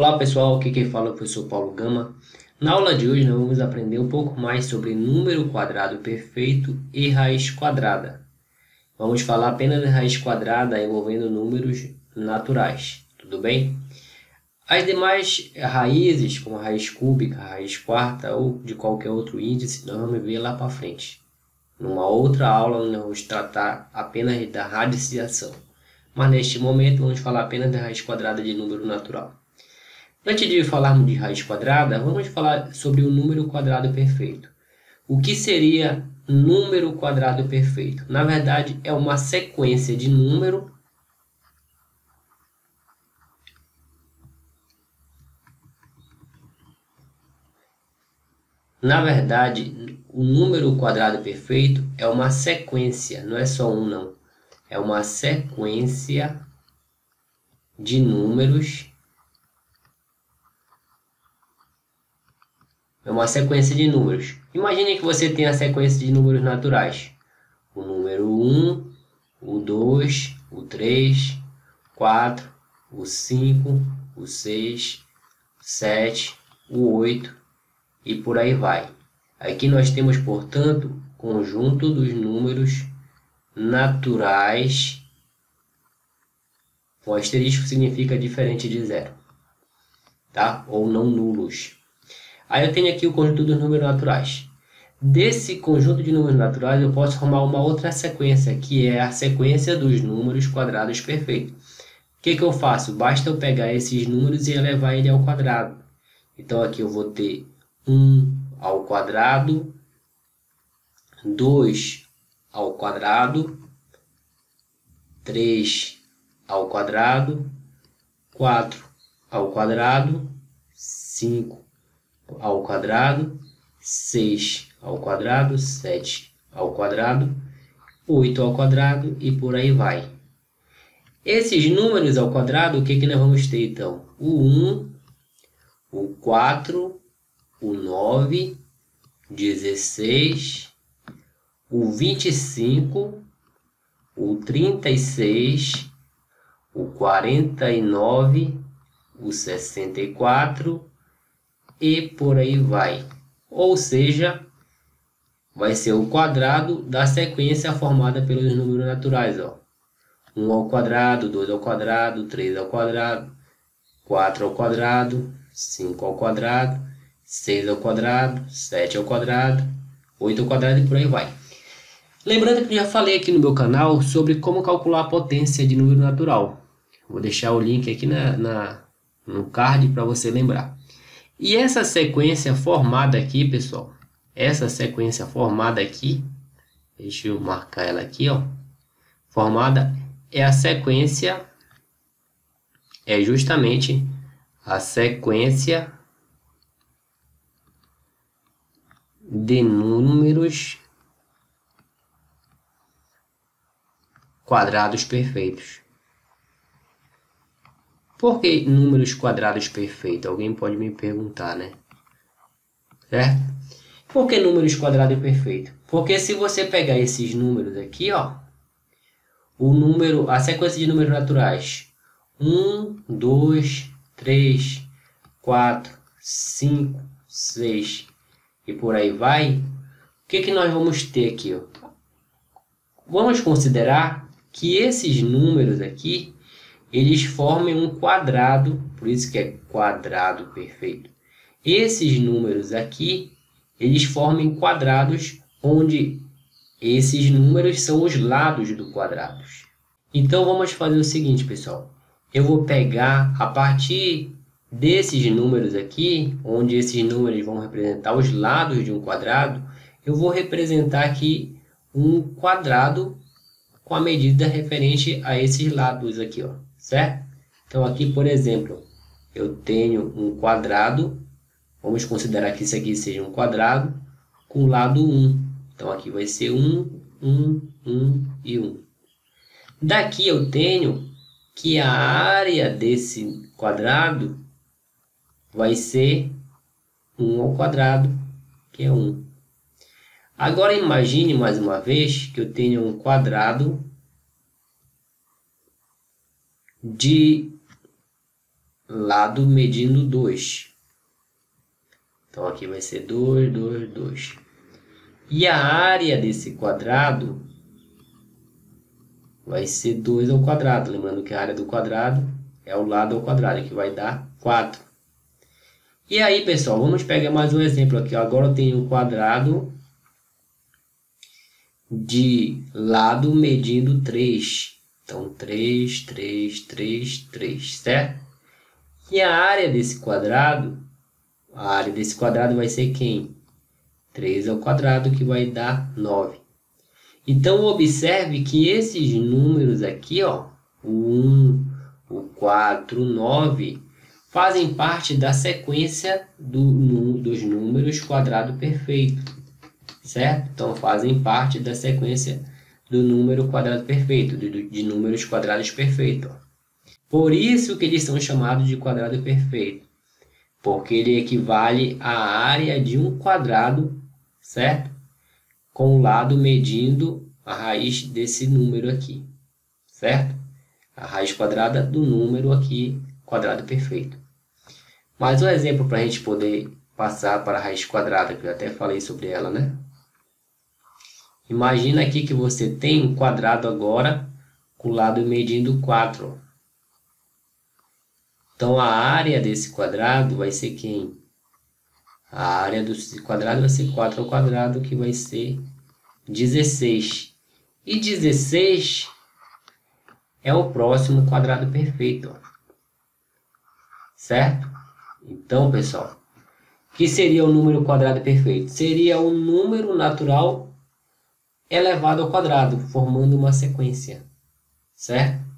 Olá pessoal, aqui quem fala é o professor Paulo Gama. Na aula de hoje nós vamos aprender um pouco mais sobre número quadrado perfeito e raiz quadrada. Vamos falar apenas de raiz quadrada envolvendo números naturais, tudo bem? As demais raízes, como a raiz cúbica, a raiz quarta ou de qualquer outro índice, nós vamos ver lá para frente. Numa outra aula nós vamos tratar apenas da radiciação. Mas neste momento vamos falar apenas da raiz quadrada de número natural. Antes de falarmos de raiz quadrada, vamos falar sobre o número quadrado perfeito. O que seria número quadrado perfeito? Na verdade, é uma sequência de número o número quadrado perfeito é uma sequência, não é só um não. É uma sequência de números. É uma sequência de números. Imagine que você tem a sequência de números naturais. O número 1, o 2, o 3, 4, o 5, o 6, o 7, o 8 e por aí vai. Aqui nós temos, portanto, conjunto dos números naturais. O asterisco significa diferente de zero, tá? Ou não nulos. Aí eu tenho aqui o conjunto dos números naturais. Desse conjunto de números naturais eu posso formar uma outra sequência, que é a sequência dos números quadrados perfeitos. O que eu faço? Basta eu pegar esses números e elevar ele ao quadrado. Então aqui eu vou ter 1 ao quadrado, 2 ao quadrado, 3 ao quadrado, 4 ao quadrado, 5 ao quadrado, 6 ao quadrado, 7 ao quadrado, 8 ao quadrado e por aí vai. Esses números ao quadrado, o que nós vamos ter então? O 1, o 4, o 9, 16, o 25, o 36, o 49, o 64 e por aí vai. Ou seja, vai ser o quadrado da sequência formada pelos números naturais. 1 ao quadrado, 2 ao quadrado, 3 ao quadrado, 4 ao quadrado, 5 ao quadrado, 6 ao quadrado, 7 ao quadrado, 8 ao quadrado e por aí vai. Lembrando que eu já falei aqui no meu canal sobre como calcular a potência de número natural. Vou deixar o link aqui no card para você lembrar. E essa sequência formada aqui, pessoal, essa sequência formada aqui, deixa eu marcar ela aqui, ó, formada é a sequência, é justamente a sequência de números quadrados perfeitos. Por que números quadrados perfeitos? Alguém pode me perguntar, né? Certo? Por que números quadrados perfeitos? Porque se você pegar esses números aqui, ó, a sequência de números naturais, 1, 2, 3, 4, 5, 6 e por aí vai, o que nós vamos ter aqui, ó? Vamos considerar que esses números aqui, eles formem um quadrado, por isso que é quadrado perfeito. Esses números aqui, eles formem quadrados onde esses números são os lados do quadrado. Então vamos fazer o seguinte, pessoal. Eu vou pegar a partir desses números aqui, onde esses números vão representar os lados de um quadrado, eu vou representar aqui um quadrado com a medida referente a esses lados aqui, ó, certo? Então aqui, por exemplo, eu tenho um quadrado, vamos considerar que isso aqui seja um quadrado com o lado 1. Então aqui vai ser 1, 1, 1 e 1. Daqui eu tenho que a área desse quadrado vai ser 1 ao quadrado, que é 1. Agora imagine mais uma vez que eu tenho um quadrado de lado medindo 2. Então, aqui vai ser 2, 2, 2. E a área desse quadrado vai ser 2 ao quadrado. Lembrando que a área do quadrado é o lado ao quadrado, que vai dar 4. E aí, pessoal, vamos pegar mais um exemplo aqui. Agora eu tenho um quadrado de lado medindo 3. Então, 3, 3, 3, 3, certo? E a área desse quadrado vai ser quem? 3 ao quadrado, que vai dar 9. Então, observe que esses números aqui, ó, o 1, o 4, o 9, fazem parte da sequência dos números quadrado perfeito, certo? Então, fazem parte da sequência do número quadrado perfeito, de números quadrados perfeitos. Por isso que eles são chamados de quadrado perfeito, porque ele equivale à área de um quadrado, certo? Com o lado medindo a raiz desse número aqui, certo? A raiz quadrada do número aqui, quadrado perfeito. Mais um exemplo para a gente poder passar para a raiz quadrada, que eu até falei sobre ela, né? Imagina aqui que você tem um quadrado agora com o lado medindo 4. Então, a área desse quadrado vai ser quem? A área do quadrado vai ser 4 ao quadrado, que vai ser 16. E 16 é o próximo quadrado perfeito, certo? Então, pessoal, o que seria o número quadrado perfeito? Seria o número natural elevado ao quadrado, formando uma sequência, certo?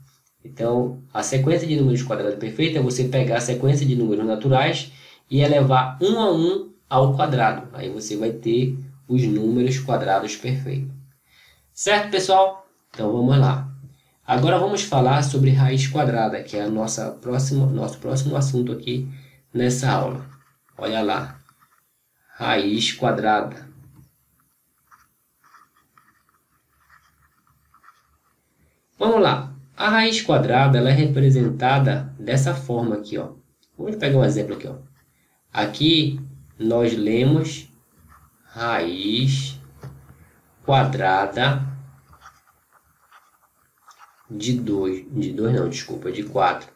Então, a sequência de números quadrados perfeita é você pegar a sequência de números naturais e elevar um a um ao quadrado. Aí você vai ter os números quadrados perfeitos. Certo, pessoal? Então, vamos lá. Agora vamos falar sobre raiz quadrada, que é nosso próximo assunto aqui nessa aula. Olha lá. Raiz quadrada. Vamos lá. A raiz quadrada ela é representada dessa forma aqui, ó. Vamos pegar um exemplo aqui, ó. Aqui nós lemos raiz quadrada de 4.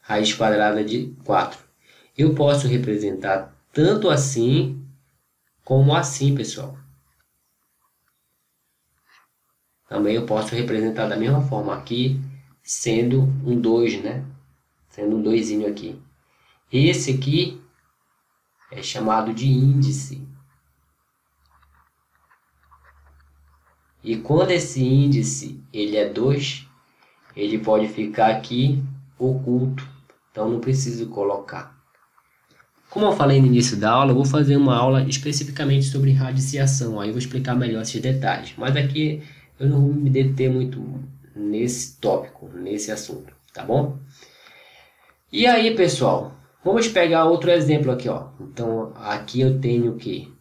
Raiz quadrada de 4. Eu posso representar tanto assim como assim, pessoal. Também eu posso representar da mesma forma aqui, sendo um 2, né? Sendo um 2zinho aqui. Esse aqui é chamado de índice. E quando esse índice ele é 2, ele pode ficar aqui oculto. Então não preciso colocar. Como eu falei no início da aula, eu vou fazer uma aula especificamente sobre radiciação. Aí eu vou explicar melhor esses detalhes. Mas aqui eu não vou me deter muito nesse tópico, nesse assunto, tá bom? E aí, pessoal, vamos pegar outro exemplo aqui, ó. Então, aqui eu tenho o quê?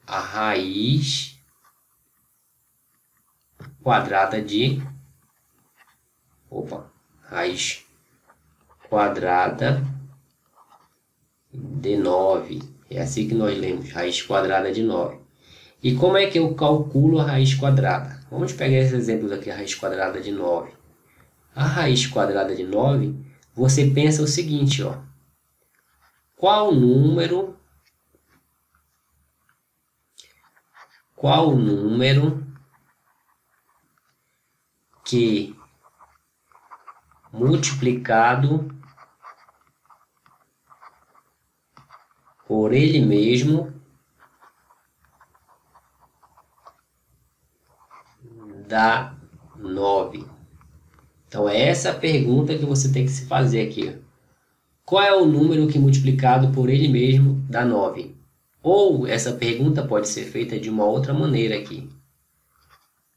A raiz quadrada de... raiz quadrada de 9. É assim que nós lemos, raiz quadrada de 9. E como é que eu calculo a raiz quadrada? Vamos pegar esses exemplos aqui, a raiz quadrada de 9. A raiz quadrada de 9, você pensa o seguinte, ó. Qual número que multiplicado por ele mesmo dá 9? Então, é essa a pergunta que você tem que se fazer aqui. Qual é o número que multiplicado por ele mesmo dá 9? Ou essa pergunta pode ser feita de uma outra maneira aqui.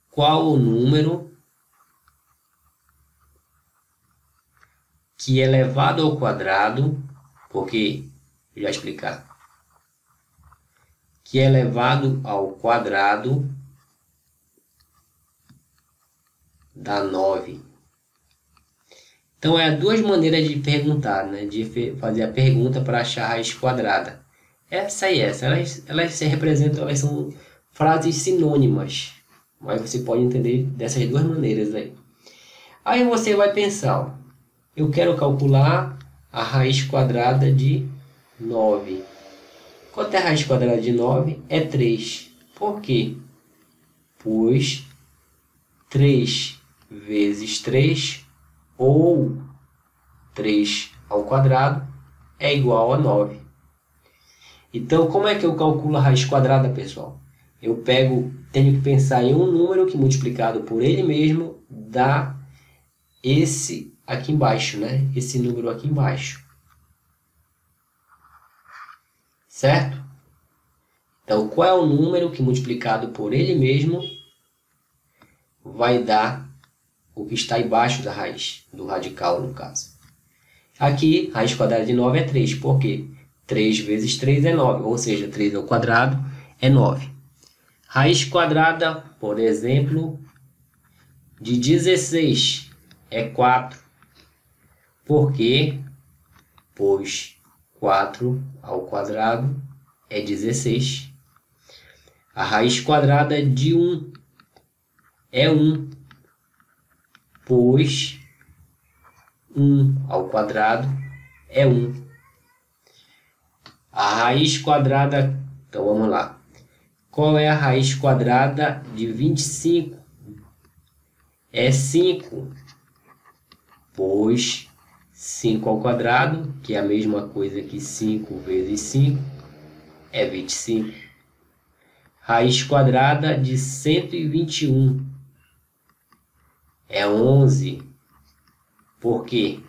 Qual o número que elevado ao quadrado, porque, vou já explicar, que elevado ao quadrado dá 9. Então, é duas maneiras de perguntar, né? De fazer a pergunta para achar a raiz quadrada. Essa e essa. Elas se representam, elas são frases sinônimas. Mas você pode entender dessas duas maneiras aí. Aí você vai pensar, ó, eu quero calcular a raiz quadrada de 9. Quanto é a raiz quadrada de 9? É 3. Por quê? Pois 3 vezes 3 ou 3 ao quadrado é igual a 9. Então, como é que eu calculo a raiz quadrada, pessoal? Eu tenho que pensar em um número que multiplicado por ele mesmo dá esse aqui embaixo, né? Esse número aqui embaixo. Certo? Então, qual é o número que multiplicado por ele mesmo vai dar o que está embaixo da raiz, do radical, no caso? Aqui, raiz quadrada de 9 é 3. Por quê? 3 vezes 3 é 9, ou seja, 3 ao quadrado é 9. Raiz quadrada, por exemplo, de 16 é 4. Por quê? Pois 4 ao quadrado é 16. A raiz quadrada de 1 é 1, pois 1 ao quadrado é 1. A raiz quadrada, então vamos lá. Qual é a raiz quadrada de 25? É 5, pois 5 ao quadrado, que é a mesma coisa que 5 vezes 5, é 25. Raiz quadrada de 121 é 11. Por quê?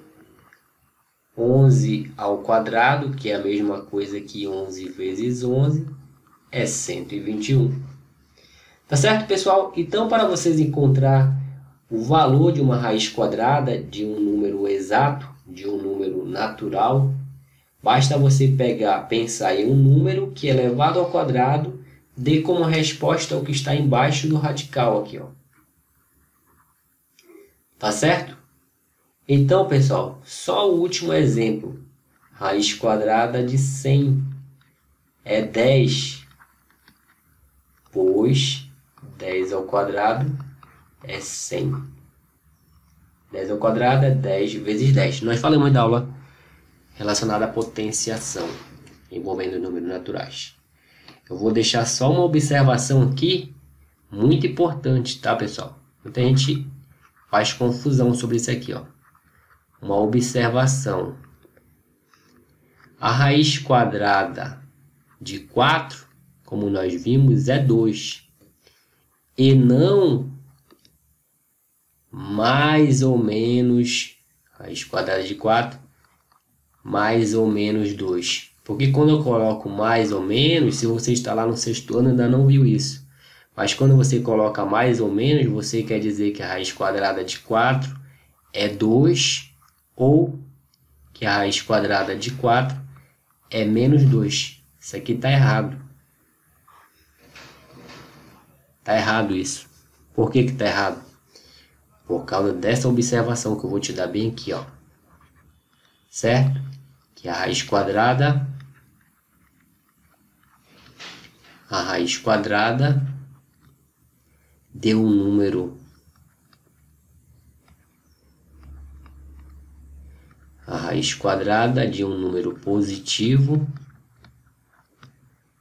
11 ao quadrado, que é a mesma coisa que 11 vezes 11, é 121. Tá certo, pessoal? Então, para vocês encontrar o valor de uma raiz quadrada de um número exato, de um número natural, basta você pensar em um número que elevado ao quadrado dê como resposta o que está embaixo do radical aqui, ó. Tá certo? Então, pessoal, só o último exemplo. Raiz quadrada de 100 é 10, pois 10 ao quadrado é 100. 10 ao quadrado é 10 vezes 10. Nós falamos da aula relacionada à potenciação envolvendo números naturais. Eu vou deixar só uma observação aqui, muito importante, tá, pessoal? Muita gente faz confusão sobre isso aqui, ó. Uma observação. A raiz quadrada de 4, como nós vimos, é 2. E não mais ou menos, raiz quadrada de 4, mais ou menos 2. Porque quando eu coloco mais ou menos, se você está lá no sexto ano, ainda não viu isso. Mas quando você coloca mais ou menos, você quer dizer que a raiz quadrada de 4 é 2, ou que a raiz quadrada de 4 é menos 2. Isso aqui está errado. Está errado isso. Por que está errado? Por causa dessa observação que eu vou te dar bem aqui, ó. Certo? Que a raiz quadrada deu um número. A raiz quadrada de um número positivo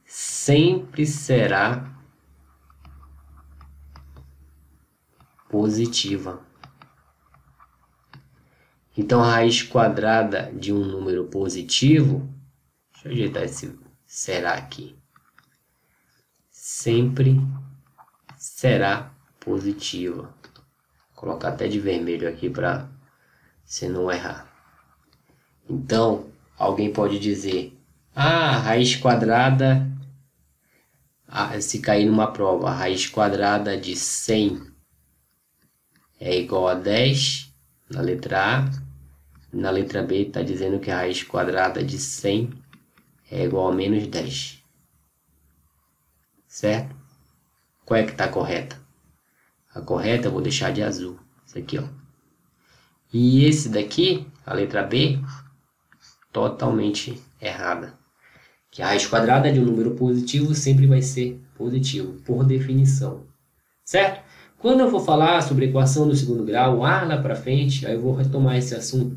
sempre será positiva. Então, a raiz quadrada de um número positivo, deixa eu ajeitar esse será aqui, sempre será positiva. Vou colocar até de vermelho aqui para você não errar. Então, alguém pode dizer, a raiz quadrada, se cair numa prova, a raiz quadrada de 100 é igual a 10, na letra A. Na letra B está dizendo que a raiz quadrada de 100 é igual a menos 10. Certo? Qual é que está correta? A correta eu vou deixar de azul. Isso aqui, ó. E esse daqui, a letra B, totalmente errada. Que a raiz quadrada de um número positivo sempre vai ser positivo, por definição. Certo? Quando eu for falar sobre a equação do segundo grau, lá para frente, aí eu vou retomar esse assunto.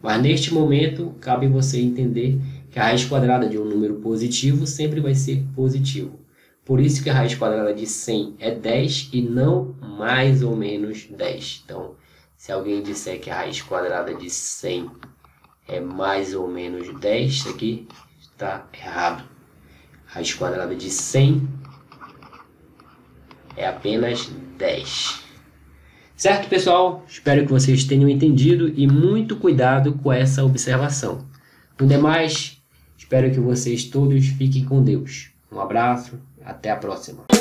Mas neste momento, cabe você entender que a raiz quadrada de um número positivo sempre vai ser positivo. Por isso que a raiz quadrada de 100 é 10 e não mais ou menos 10. Então, se alguém disser que a raiz quadrada de 100 é mais ou menos 10, isso aqui está errado. A raiz quadrada de 100 é apenas 10. Certo, pessoal? Espero que vocês tenham entendido e muito cuidado com essa observação. No demais, espero que vocês todos fiquem com Deus. Um abraço, até a próxima.